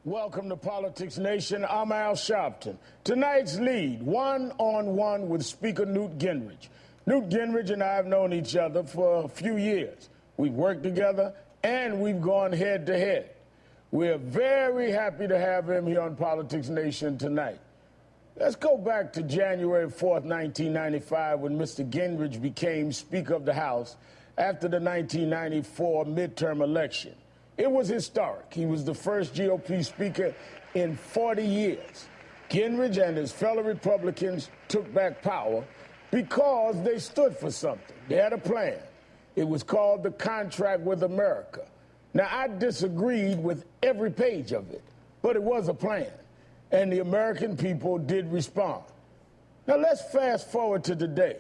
Welcome to Politics Nation. I'm Al Sharpton. Tonight's lead, one-on-one with Speaker Newt Gingrich. Newt Gingrich and I have known each other for a few years. We've worked together and we've gone head-to-head. We're very happy to have him here on Politics Nation tonight. Let's go back to January 4th, 1995, when Mr. Gingrich became Speaker of the House after the 1994 midterm election. It was historic. He was the first GOP speaker in 40 years. Gingrich and his fellow Republicans took back power because they stood for something. They had a plan. It was called the Contract with America. Now, I disagreed with every page of it, but it was a plan, and the American people did respond. Now, let's fast forward to today.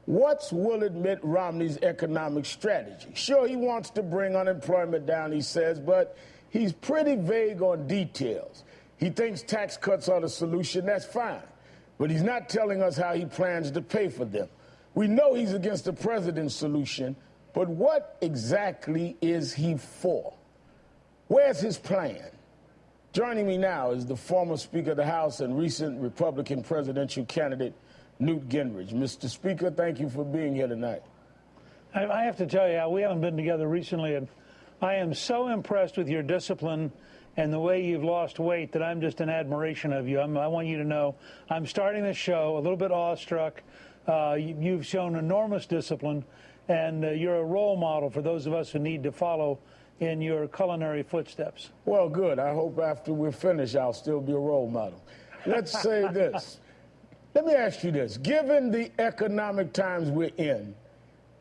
What's Willard Mitt Romney's economic strategy? Sure, he wants to bring unemployment down, he says, but he's pretty vague on details. He thinks tax cuts are the solution. That's fine. But he's not telling us how he plans to pay for them. We know he's against the president's solution, but what exactly is he for? Where's his plan? Joining me now is the former Speaker of the House and recent Republican presidential candidate, Newt Gingrich. Mr. Speaker, thank you for being here tonight. I have to tell you, Al, we haven't been together recently, and I am so impressed with your discipline and the way you've lost weight that I'm just in admiration of you. I want you to know I'm starting this show a little bit awestruck. You've shown enormous discipline, and you're a role model for those of us who need to follow in your culinary footsteps. Well, good. I hope after we're finished, I'll still be a role model. Let's say this. Let me ask you this. Given the economic times we're in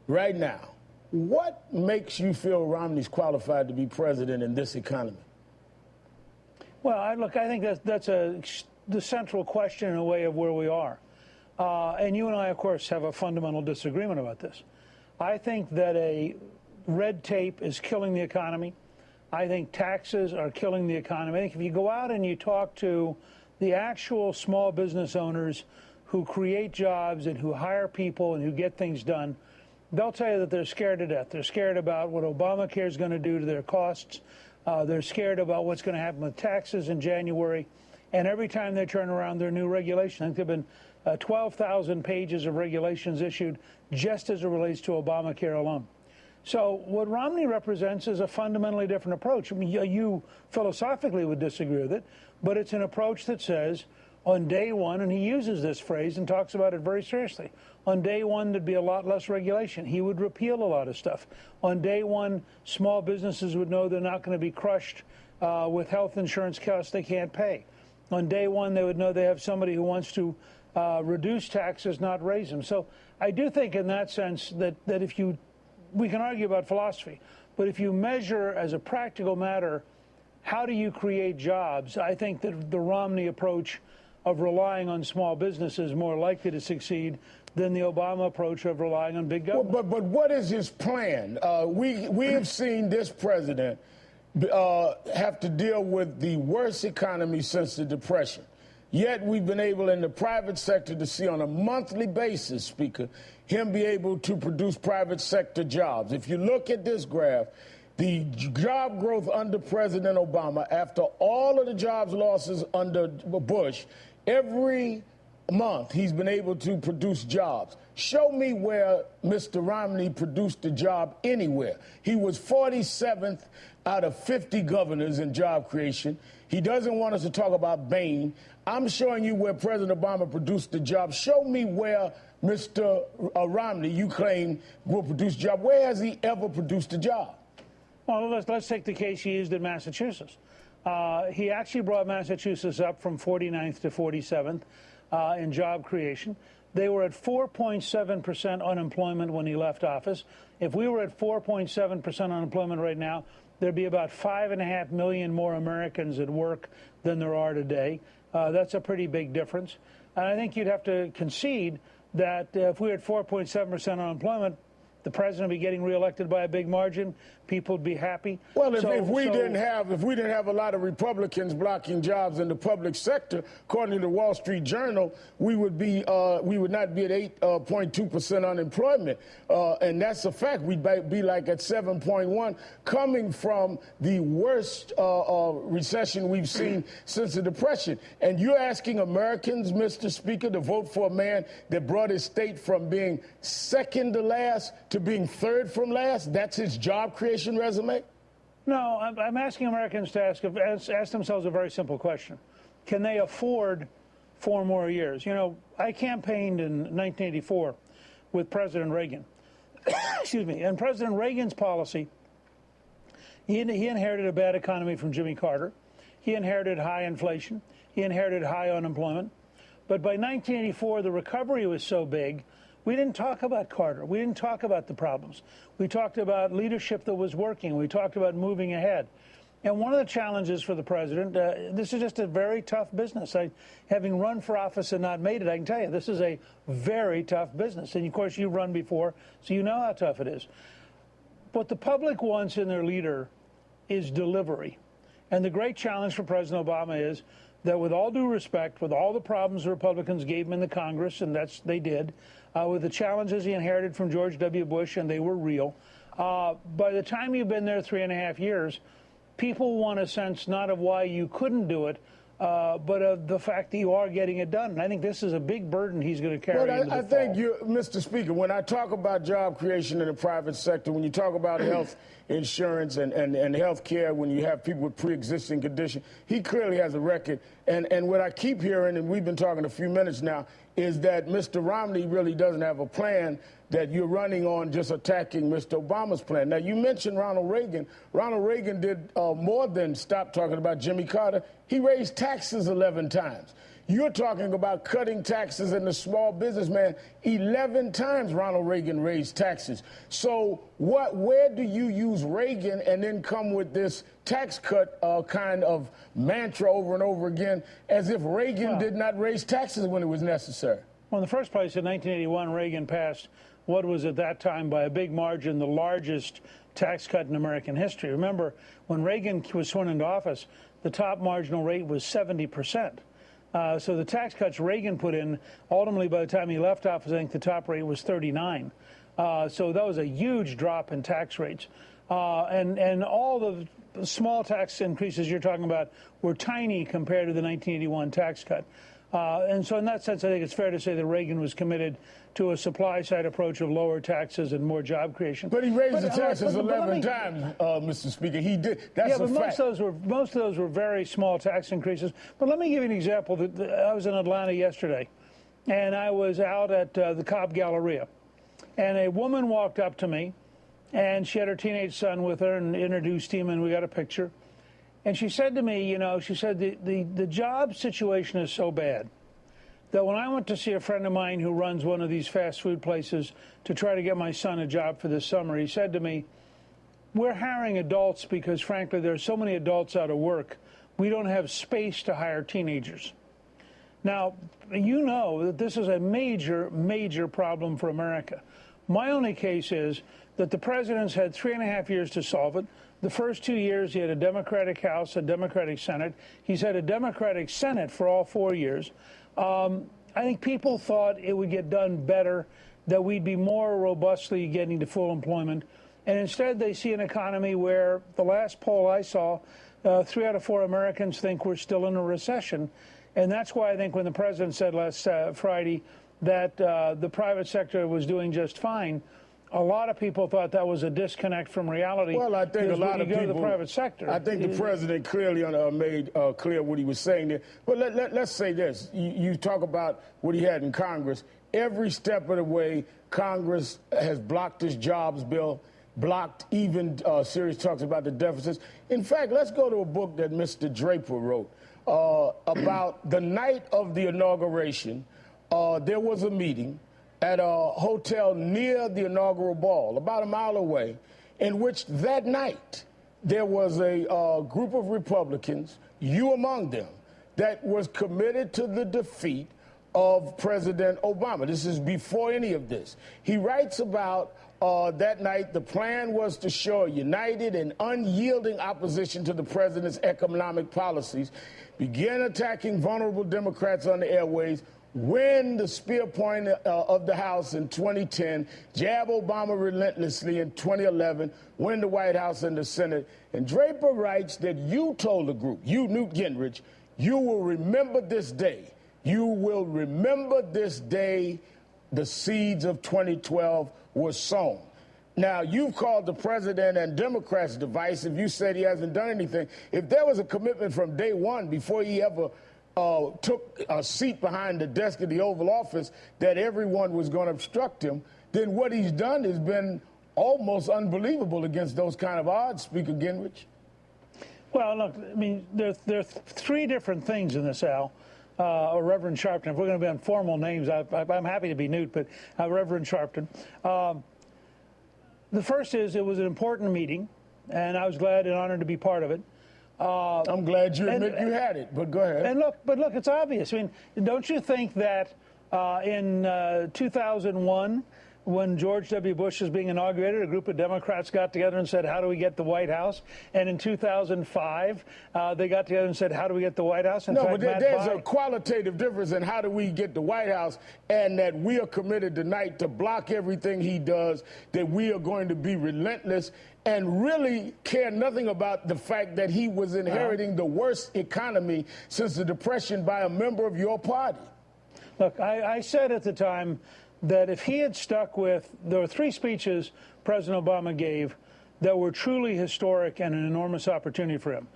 right now, what makes you feel Romney's qualified to be president in this economy? Well, I think that's the central question in a way of where we are. And you and I, of course, have a fundamental disagreement about this. I think that a red tape is killing the economy. I think taxes are killing the economy. I think if you go out and you talk to the actual small business owners who create jobs and who hire people and who get things done, they'll tell you that they're scared to death. They're scared about what Obamacare is going to do to their costs. They're scared about what's going to happen with taxes in January. And every time they turn around their new regulation, I think there have been 12,000 pages of regulations issued just as it relates to Obamacare alone. So what Romney represents is a fundamentally different approach. I mean, you philosophically would disagree with it, but it's an approach that says on day one, and he uses this phrase and talks about it very seriously, on day one there'd be a lot less regulation. He would repeal a lot of stuff. On day one, small businesses would know they're not going to be crushed with health insurance costs they can't pay. On day one, they would know they have somebody who wants to reduce taxes, not raise them. So I do think in that sense that if you, we can argue about philosophy, but if you measure as a practical matter, how do you create jobs? I think that the Romney approach of relying on small business is more likely to succeed than the Obama approach of relying on big government. Well, but what is his plan? We have seen this president have to deal with the worst economy since the Depression. Yet we've been able in the private sector to see on a monthly basis, Speaker, him be able to produce private sector jobs. If you look at this graph, the job growth under President Obama, after all of the jobs losses under Bush, every month he's been able to produce jobs. Show me where Mr. Romney produced a job anywhere. He was 47th out of 50 governors in job creation. He doesn't want us to talk about Bain. I'm showing you where President Obama produced the job. Show me where Mr. Romney, you claim, will produce a job. Where has he ever produced a job? Well, let's take the case he used in Massachusetts. He actually brought Massachusetts up from 49th to 47th in job creation. They were at 4.7% unemployment when he left office. If we were at 4.7% unemployment right now, there'd be about 5.5 million more Americans at work than there are today. That's a pretty big difference. And I think you'd have to concede that if we were at 4.7% unemployment, the president would be getting reelected by a big margin. People would be happy. Well, if we didn't have a lot of Republicans blocking jobs in the public sector, according to the Wall Street Journal, we would not be at 8.2% unemployment, and that's a fact. We'd be like at 7.1, coming from the worst recession we've seen since the Depression. And you're asking Americans, Mr. Speaker, to vote for a man that brought his state from being second to last to being third from last? That's his job creation resume? No, I'm asking Americans to ask themselves a very simple question. Can they afford 4 more years? You know, I campaigned in 1984 with President Reagan. Excuse me. And President Reagan's policy, he inherited a bad economy from Jimmy Carter. He inherited high inflation. He inherited high unemployment. But by 1984, the recovery was so big, we didn't talk about Carter. We didn't talk about the problems. We talked about leadership that was working. We talked about moving ahead. And one of the challenges for the president, this is just a very tough business. Having run for office and not made it, I can tell you, this is a very tough business. And, of course, you've run before, so you know how tough it is. What the public wants in their leader is delivery. And the great challenge for President Obama is that, with all due respect, with all the problems the Republicans gave him in the Congress, and they did, with the challenges he inherited from George W. Bush, and they were real, by the time you've been there 3.5 years, people want a sense not of why you couldn't do it, but of the fact that you are getting it done. And I think this is a big burden he's going to carry into the fall. I think, Mr. Speaker, when I talk about job creation in the private sector, when you talk about health insurance and health care, when you have people with pre-existing conditions, he clearly has a record. And what I keep hearing, and we've been talking a few minutes now, is that Mr. Romney really doesn't have a plan, that you're running on just attacking Mr. Obama's plan. Now, you mentioned Ronald Reagan. Ronald Reagan did more than stop talking about Jimmy Carter. He raised taxes 11 times. You're talking about cutting taxes in the small businessman. 11 times Ronald Reagan raised taxes. So where do you use Reagan and then come with this tax cut kind of mantra over and over again, as if Reagan did not raise taxes when it was necessary? Well, in the first place, in 1981, Reagan passed what was at that time, by a big margin, the largest tax cut in American history. Remember, when Reagan was sworn into office, the top marginal rate was 70%. So the tax cuts Reagan put in, ultimately, by the time he left office, I think the top rate was 39. So that was a huge drop in tax rates. And all the small tax increases you're talking about were tiny compared to the 1981 tax cut. And so in that sense, I think it's fair to say that Reagan was committed to a supply-side approach of lower taxes and more job creation. But he raised the taxes 11 times, Mr. Speaker. He did. That's a fact. Most of those were very small tax increases. But let me give you an example. I was in Atlanta yesterday, and I was out at the Cobb Galleria, and a woman walked up to me, and she had her teenage son with her and introduced him, and we got a picture. And she said to me, she said, the job situation is so bad that when I went to see a friend of mine who runs one of these fast food places to try to get my son a job for this summer, he said to me, we're hiring adults because, frankly, there are so many adults out of work, we don't have space to hire teenagers. Now, you know that this is a major, major problem for America. My only case is that the president's had 3.5 years to solve it. The first 2 years, he had a Democratic House, a Democratic Senate. He's had a Democratic Senate for all 4 years. I think people thought it would get done better, that we'd be more robustly getting to full employment. And instead, they see an economy where, the last poll I saw, 3 out of 4 Americans think we're still in a recession. And that's why I think when the president said last Friday that the private sector was doing just fine, a lot of people thought that was a disconnect from reality. Well, I think a lot of people, to the private sector, I think the president clearly made clear what he was saying there. But let's say this. You talk about what he had in Congress. Every step of the way, Congress has blocked this jobs bill, blocked even serious talks about the deficits. In fact, let's go to a book that Mr. Draper wrote about the night of the inauguration. There was a meeting at a hotel near the inaugural ball, about a mile away, in which that night there was a group of Republicans, you among them, that was committed to the defeat of President Obama. This is before any of this. He writes about that night, the plan was to show a united and unyielding opposition to the president's economic policies, begin attacking vulnerable Democrats on the airways, win the spear point of the House in 2010, jab Obama relentlessly in 2011, win the White House and the Senate. And Draper writes that you told the group, you, Newt Gingrich, you will remember this day. You will remember this day the seeds of 2012 were sown. Now, you've called the president and Democrats divisive. You said he hasn't done anything. If there was a commitment from day one, before he ever took a seat behind the desk of the Oval Office, that everyone was going to obstruct him, then what he's done has been almost unbelievable against those kind of odds, Speaker Gingrich. Well, look, I mean, there are three different things in this, Al. Or Reverend Sharpton. If we're going to be on formal names, I'm happy to be Newt, but Reverend Sharpton. The first is it was an important meeting, and I was glad and honored to be part of it. I'm glad you admit you had it, but go ahead. And look, it's obvious. I mean, don't you think that in 2001, when George W. Bush was being inaugurated, a group of Democrats got together and said, how do we get the White House? And in 2005, they got together and said, how do we get the White House? In fact, but there's a qualitative difference in how do we get the White House, and that we are committed tonight to block everything he does, that we are going to be relentless and really care nothing about the fact that he was inheriting the worst economy since the Depression by a member of your party. Look, I said at the time that if he had stuck with, there were three speeches President Obama gave that were truly historic and an enormous opportunity for him.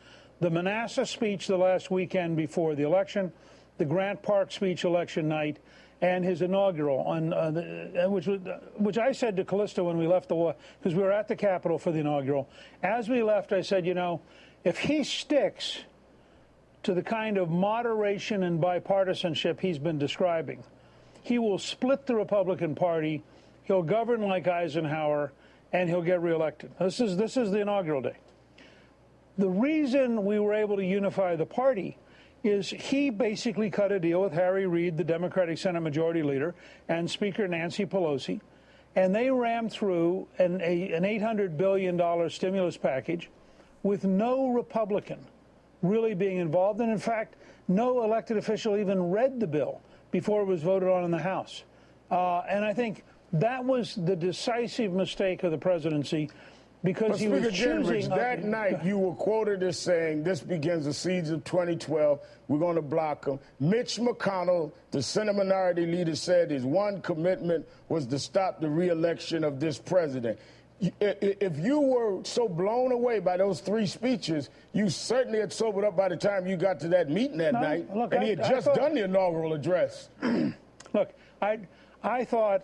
The Manassas speech the last weekend before the election, the Grant Park speech election night, and his inaugural, which I said to Callisto when we left because we were at the Capitol for the inaugural. As we left, I said, you know, if he sticks to the kind of moderation and bipartisanship he's been describing, he will split the Republican Party, he'll govern like Eisenhower, and he'll get reelected. This is the inaugural day. The reason we were able to unify the party is he basically cut a deal with Harry Reid, the Democratic Senate Majority Leader, and Speaker Nancy Pelosi, and they rammed through an $800 billion stimulus package with no Republican really being involved, and in fact, no elected official even read the bill before it was voted on in the House. And I think that was the decisive mistake of the presidency, because he was choosing. That night you were quoted as saying, this begins the seeds of 2012. We're going to block them. Mitch McConnell, the Senate Minority Leader, said his one commitment was to stop the re-election of this president. If you were so blown away by those three speeches, you certainly had sobered up by the time you got to that meeting that night. Look, and he had just done the inaugural address. Look, I thought,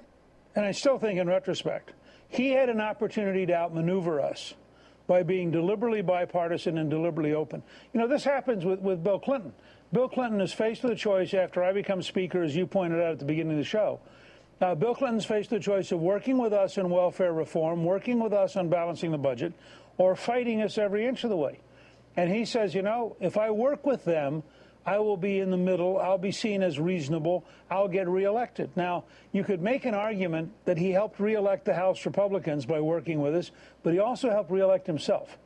and I still think in retrospect, he had an opportunity to outmaneuver us by being deliberately bipartisan and deliberately open. You know, this happens with Bill Clinton. Bill Clinton is faced with a choice after I become Speaker, as you pointed out at the beginning of the show. Bill Clinton's faced with the choice of working with us in welfare reform, working with us on balancing the budget, or fighting us every inch of the way. And he says, you know, if I work with them, I will be in the middle. I'll be seen as reasonable. I'll get reelected. Now, you could make an argument that he helped reelect the House Republicans by working with us, but he also helped reelect himself.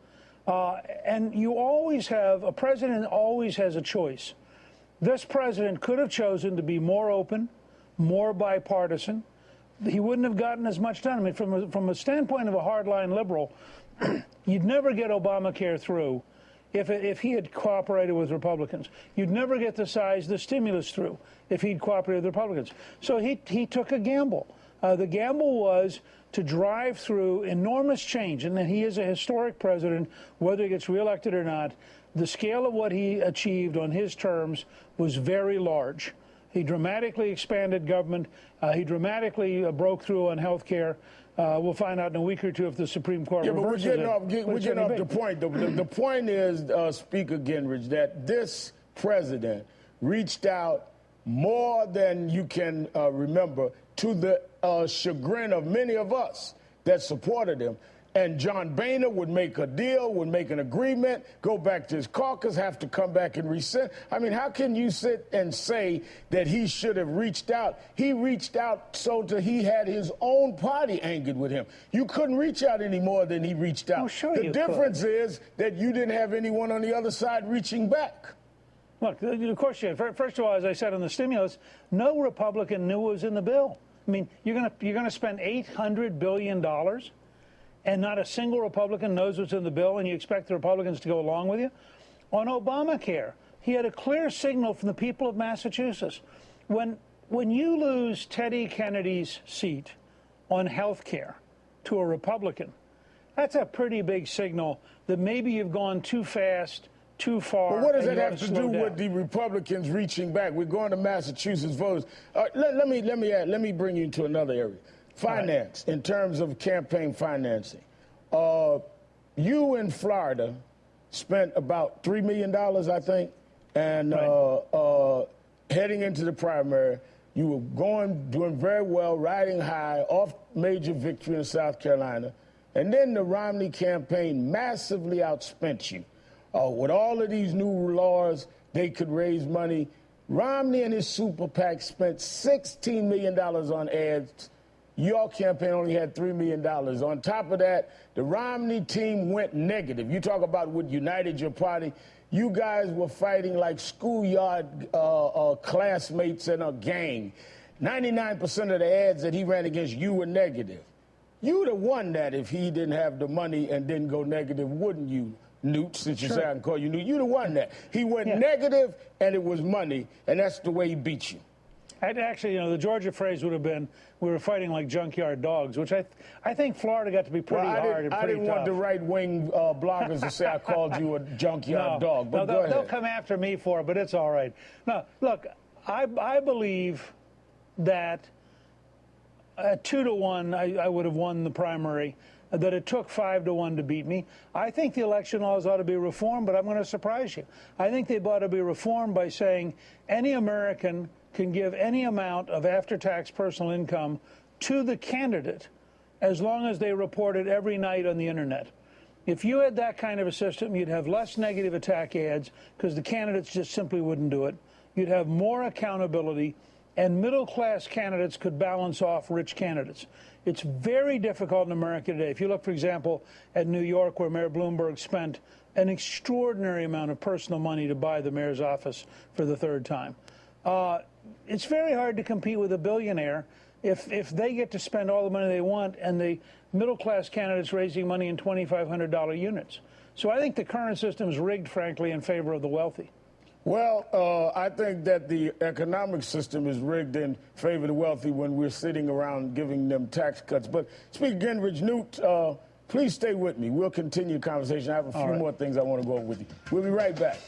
And you always have, a president always has a choice. This president could have chosen to be more open, more bipartisan. He wouldn't have gotten as much done. I mean, from a standpoint of a hardline liberal, you'd never get Obamacare through if he had cooperated with Republicans. You'd never get the stimulus through if he'd cooperated with Republicans. So he took a gamble. The gamble was to drive through enormous change, and that he is a historic president, whether he gets reelected or not. The scale of what he achieved on his terms was very large. He dramatically expanded government. He dramatically broke through on health care. We'll find out in a week or two if the Supreme Court reverses it. We're getting off the point. The point is, Speaker Gingrich, that this president reached out more than you can remember to the chagrin of many of us that supported him. and John Boehner would make a deal, would make an agreement, go back to his caucus, have to come back and rescind. I mean, how can you sit and say that he should have reached out? He reached out so that he had his own party angered with him. You couldn't reach out any more than he reached out. Oh, sure the difference is that you didn't have anyone on the other side reaching back. Look, of course you had. First of all, as I said on the stimulus, no Republican knew it was in the bill. I mean, you're going to spend $800 billion, and not a single Republican knows what's in the bill, and you expect the Republicans to go along with you? On Obamacare, he had a clear signal from the people of Massachusetts. When you lose Teddy Kennedy's seat on health care to a Republican, that's a pretty big signal that maybe you've gone too fast, too far. But what does that have to do with the Republicans reaching back? We're going to Massachusetts voters. Let me bring you into another area. Finance, in terms of campaign financing. You in Florida spent about $3 million, I think, and heading into the primary, you were doing very well, riding high, off major victory in South Carolina, and then the Romney campaign massively outspent you. With all of these new laws, they could raise money. Romney and his super PAC spent $16 million on ads. Your campaign only had $3 million. On top of that, the Romney team went negative. You talk about what united your party. You guys were fighting like schoolyard classmates in a gang. 99% of the ads that he ran against you were negative. You would have won that if he didn't have the money and didn't go negative, wouldn't you, Newt, since you say I can call you Newt? You'd have won that. He went negative, and it was money, and that's the way he beat you. Actually, the Georgia phrase would have been, we were fighting like junkyard dogs, which I think Florida got to be pretty hard and pretty tough. I didn't want the right-wing bloggers to say I called you a junkyard dog, but go ahead. They'll come after me for it, but it's all right. No, look, I believe that at 2-1, I would have won the primary, that it took 5-1 to beat me. I think the election laws ought to be reformed, but I'm going to surprise you. I think they ought to be reformed by saying any American can give any amount of after-tax personal income to the candidate as long as they report it every night on the internet. If you had that kind of a system, you'd have less negative attack ads because the candidates just simply wouldn't do it. You'd have more accountability, and middle-class candidates could balance off rich candidates. It's very difficult in America today. If you look, for example, at New York, where Mayor Bloomberg spent an extraordinary amount of personal money to buy the mayor's office for the third time. It's very hard to compete with a billionaire if they get to spend all the money they want and the middle-class candidates raising money in $2,500 units. So I think the current system is rigged, frankly, in favor of the wealthy. Well, I think that the economic system is rigged in favor of the wealthy when we're sitting around giving them tax cuts. But Speaker Gingrich, Newt, please stay with me. We'll continue the conversation. I have a few more things I want to go over with you. We'll be right back.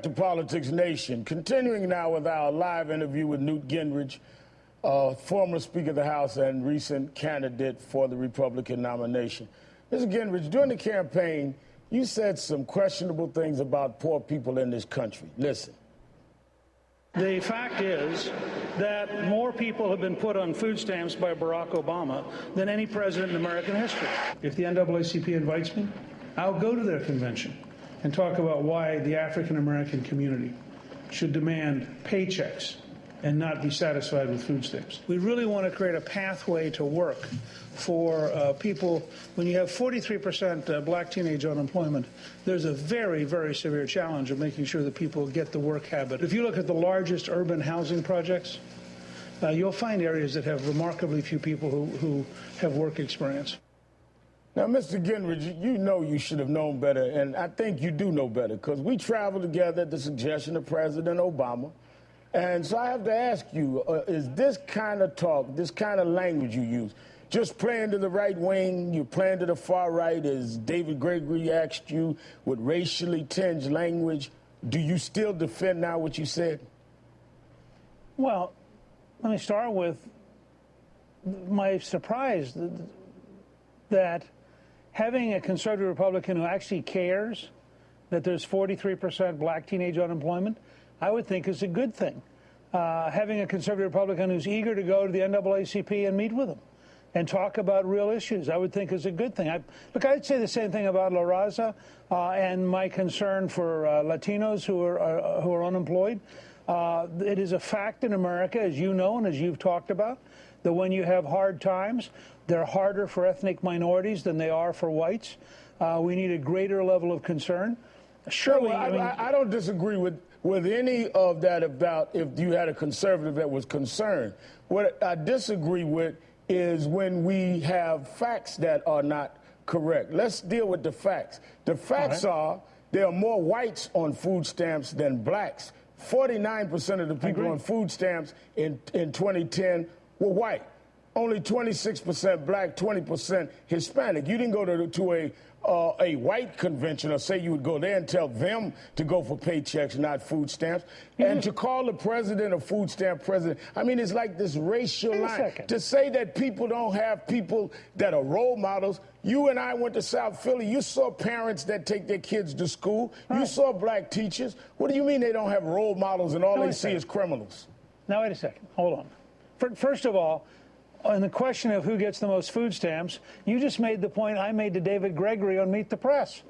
To Politics Nation, continuing now with our live interview with Newt Gingrich, former Speaker of the House and recent candidate for the Republican nomination. Mr. Gingrich, during the campaign, you said some questionable things about poor people in this country. Listen. The fact is that more people have been put on food stamps by Barack Obama than any president in American history. If the NAACP invites me, I'll go to their convention and talk about why the African-American community should demand paychecks and not be satisfied with food stamps. We really want to create a pathway to work for people. When you have 43% black teenage unemployment, there's a very, very severe challenge of making sure that people get the work habit. If you look at the largest urban housing projects, you'll find areas that have remarkably few people who have work experience. Now, Mr. Gingrich, you know you should have known better, and I think you do know better, because we traveled together at the suggestion of President Obama. And so I have to ask you, is this kind of talk, this kind of language you use, just playing to the right wing, you playing to the far right, as David Gregory asked you, with racially tinged language? Do you still defend now what you said? Well, let me start with my surprise that having a conservative Republican who actually cares that there's 43% black teenage unemployment, I would think is a good thing. Having a conservative Republican who's eager to go to the NAACP and meet with them. and talk about real issues, I would think is a good thing. Look, I'd say the same thing about La Raza and my concern for Latinos who are unemployed. It is a fact in America, as you know and as you've talked about, that when you have hard times, they're harder for ethnic minorities than they are for whites. We need a greater level of concern. Surely, well, I don't disagree with any of that about if you had a conservative that was concerned. What I disagree with is when we have facts that are not correct. Let's deal with the facts. The facts are there are more whites on food stamps than blacks. 49% of the people on food stamps in 2010 were white. Only 26% black, 20% Hispanic. You didn't go to a white convention or say you would go there and tell them to go for paychecks, not food stamps. And to call the president a food stamp president, I mean, it's like this racial line. To say that people don't have people that are role models. You and I went to South Philly. You saw parents that take their kids to school. You saw black teachers. What do you mean they don't have role models and all they see is criminals? Now, wait a second. Hold on. First of all, on the question of who gets the most food stamps, you just made the point I made to David Gregory on Meet the Press.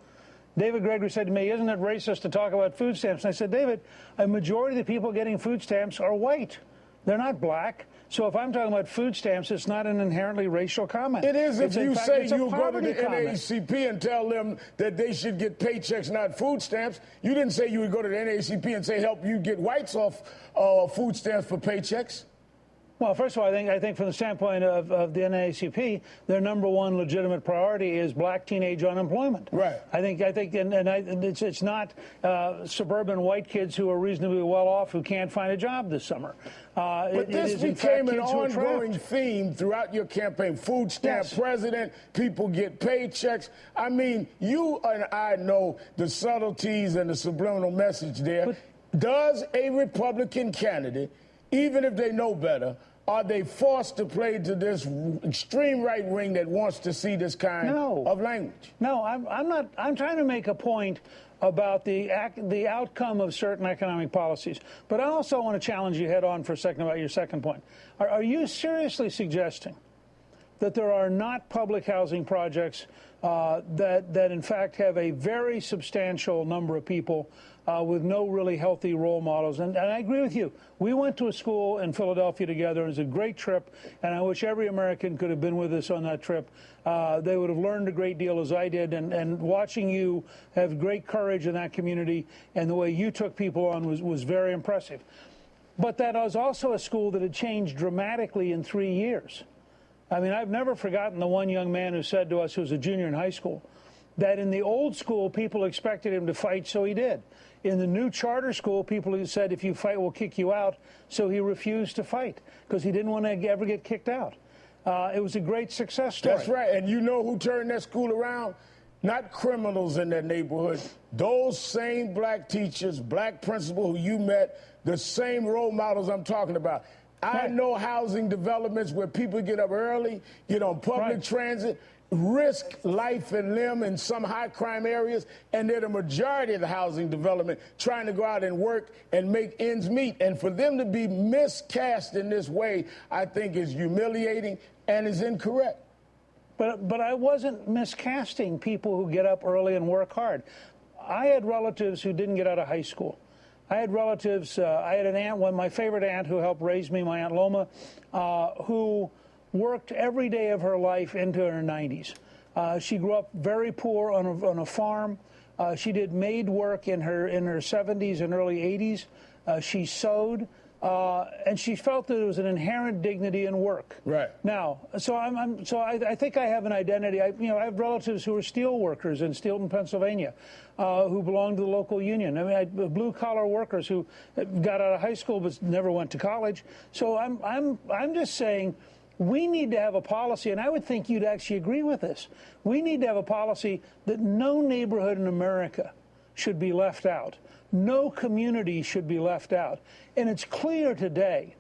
David Gregory said to me, isn't it racist to talk about food stamps? And I said, David, a majority of the people getting food stamps are white. They're not black. So if I'm talking about food stamps, it's not an inherently racial comment. It is if you say you go to the NAACP and tell them that they should get paychecks, not food stamps. You didn't say you would go to the NAACP and say help you get whites off food stamps for paychecks. Well, first of all, I think from the standpoint of the NAACP, their number one legitimate priority is black teenage unemployment. Right. I think, it's not suburban white kids who are reasonably well off who can't find a job this summer. But this became an ongoing theme throughout your campaign. Food stamp president, people get paychecks. I mean, you and I know the subtleties and the subliminal message there. But does a Republican candidate, even if they know better, are they forced to play to this extreme right wing that wants to see this kind of language? No, I'm not. I'm trying to make a point about the outcome of certain economic policies. But I also want to challenge you head on for a second about your second point. Are you seriously suggesting that there are not public housing projects that in fact have a very substantial number of people with no really healthy role models? And I agree with you. We went to a school in Philadelphia together. It was a great trip, and I wish every American could have been with us on that trip. They would have learned a great deal as I did, and watching you have great courage in that community and the way you took people on was very impressive. But that was also a school that had changed dramatically in 3 years. I mean, I've never forgotten the one young man who said to us, who was a junior in high school, that in the old school, people expected him to fight, so he did. In the new charter school, people who said, if you fight, we'll kick you out, so he refused to fight because he didn't want to ever get kicked out. It was a great success story. That's right. And you know who turned that school around? Not criminals in that neighborhood. Those same black teachers, black principal who you met, the same role models I'm talking about. I know housing developments where people get up early, get on public transit, risk life and limb in some high crime areas, and they're the majority of the housing development trying to go out and work and make ends meet. And for them to be miscast in this way, I think is humiliating and is incorrect. But I wasn't miscasting people who get up early and work hard. I had relatives who didn't get out of high school. I had relatives, I had an aunt, my favorite aunt who helped raise me, my Aunt Loma, who worked every day of her life into her 90s. She grew up very poor on a farm. She did maid work in her 70s and early 80s. She sewed. And she felt that there was an inherent dignity in work. Right. Now, so I think I have an identity. I have relatives who are steel workers in Steelton, Pennsylvania, who belong to the local union. I mean, I have blue-collar workers who got out of high school but never went to college. So I'm just saying we need to have a policy, and I would think you'd actually agree with this. We need to have a policy that no neighborhood in America should be left out. No community should be left out. And it's clear today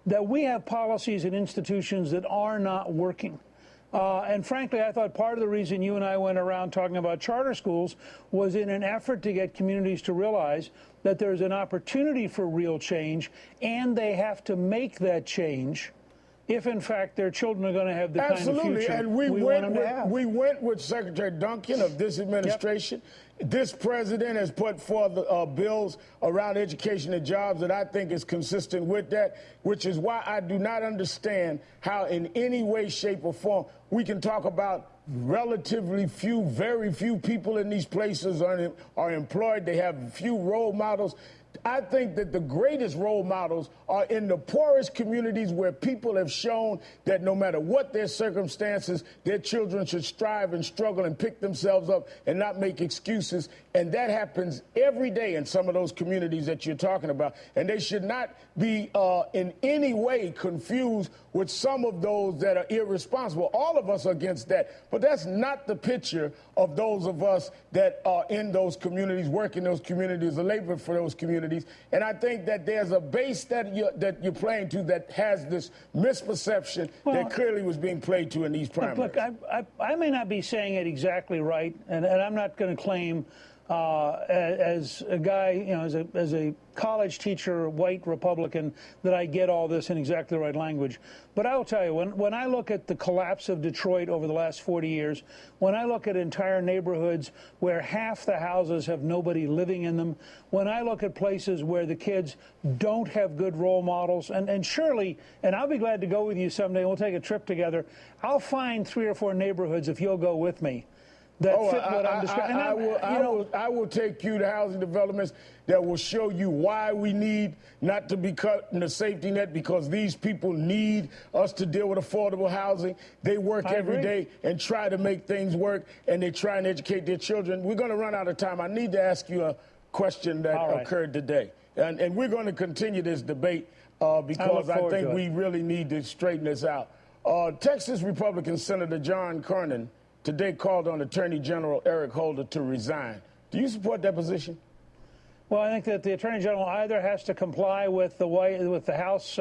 that we have policies and institutions that are not working. And frankly, I thought part of the reason you and I went around talking about charter schools was in an effort to get communities to realize that there's an opportunity for real change, and they have to make that change if in fact their children are going to have the kind of future and we want them to have. we went with Secretary Duncan of this administration. Yep. This president has put forth bills around education and jobs that I think is consistent with that, which is why I do not understand how in any way, shape, or form we can talk about relatively few, very few people in these places are employed. They have few role models. I think that the greatest role models are in the poorest communities where people have shown that no matter what their circumstances, their children should strive and struggle and pick themselves up and not make excuses. And that happens every day in some of those communities that you're talking about. And they should not be in any way confused with some of those that are irresponsible. All of us are against that. But that's not the picture of those of us that are in those communities, work in those communities, or labor for those communities. And I think that there's a base that you're playing to that has this misperception that clearly was being played to in these primaries. Look, I may not be saying it exactly right, and I'm not going to claim as a guy, you know, as a college teacher, white Republican, that I get all this in exactly the right language. But I will tell you, when I look at the collapse of Detroit over the last 40 years, when I look at entire neighborhoods where half the houses have nobody living in them, when I look at places where the kids don't have good role models, and surely, and I'll be glad to go with you someday, we'll take a trip together, I'll find 3 or 4 neighborhoods if you'll go with me that fit what I'm describing. I will take you to housing developments that will show you why we need not to be cutting the safety net, because these people need us to deal with affordable housing. They work every day and try to make things work, and they try and educate their children. We're going to run out of time. I need to ask you a question that occurred today. And we're going to continue this debate because I think we really need to straighten this out. Texas Republican Senator John Cornyn today called on Attorney General Eric Holder to resign. Do you support that position? Well, I think that the Attorney General either has to comply with the House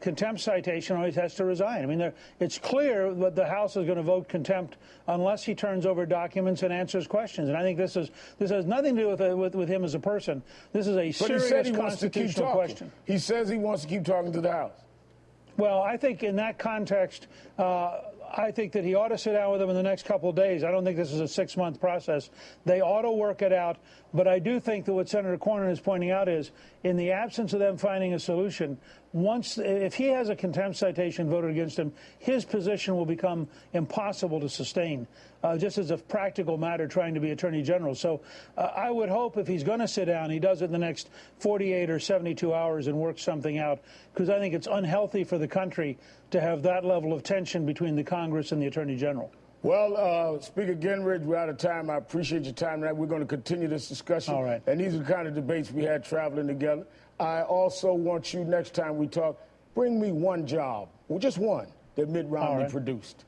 contempt citation, or he has to resign. I mean, it's clear that the House is going to vote contempt unless he turns over documents and answers questions. And I think this has nothing to do with him as a person. This is a serious constitutional question. He says he wants to keep talking to the House. Well, I think in that context, I think that he ought to sit down with them in the next couple of days. I don't think this is a 6-month process. They ought to work it out. But I do think that what Senator Cornyn is pointing out is, in the absence of them finding a solution, if he has a contempt citation voted against him, his position will become impossible to sustain, just as a practical matter trying to be Attorney General. So I would hope if he's going to sit down, he does it in the next 48 or 72 hours and works something out, because I think it's unhealthy for the country to have that level of tension between the Congress and the Attorney General. Well, Speaker Gingrich, we're out of time. I appreciate your time tonight. We're going to continue this discussion. All right. And these are the kind of debates we had traveling together. I also want you, next time we talk, bring me one job, well, just one, that Mitt Romney produced.